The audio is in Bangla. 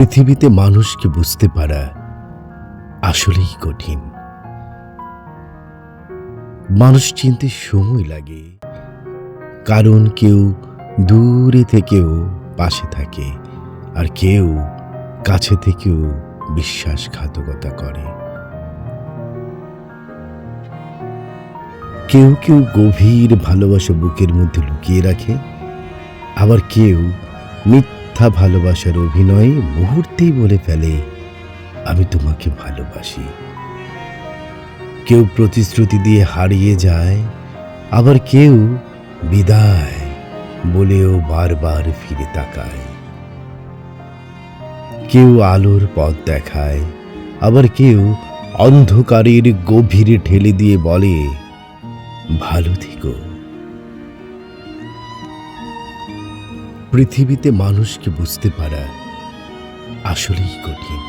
পৃথিবীতে মানুষকে বুঝতে পারা আসলেই কঠিন। মানুষ চিনতে সময় লাগে, কারণ কেউ দূরে থেকেও পাশে থাকে, আর কেউ কাছে থেকেও বিশ্বাসঘাতকতা করে। কেউ কেউ গভীর ভালোবাসা বুকের মধ্যে লুকিয়ে রাখে, আবার কেউ মিথ্যা ভালোবাসার অভিনয়ে মুহূর্তেই বলে ফেলে, আমি তোমাকে ভালোবাসি। কেউ প্রতিশ্রুতি দিয়ে হারিয়ে যায়, আবার কেউ বিদায় বলেও বারবার ফিরে তাকায়। কেউ আলোর পথ দেখায়, আবার কেউ অন্ধকারের গভীরে ঠেলে দিয়ে বলে, ভালো থেকো। পৃথিবীতে মানুষকে বুঝতে পারা আসলেই কঠিন।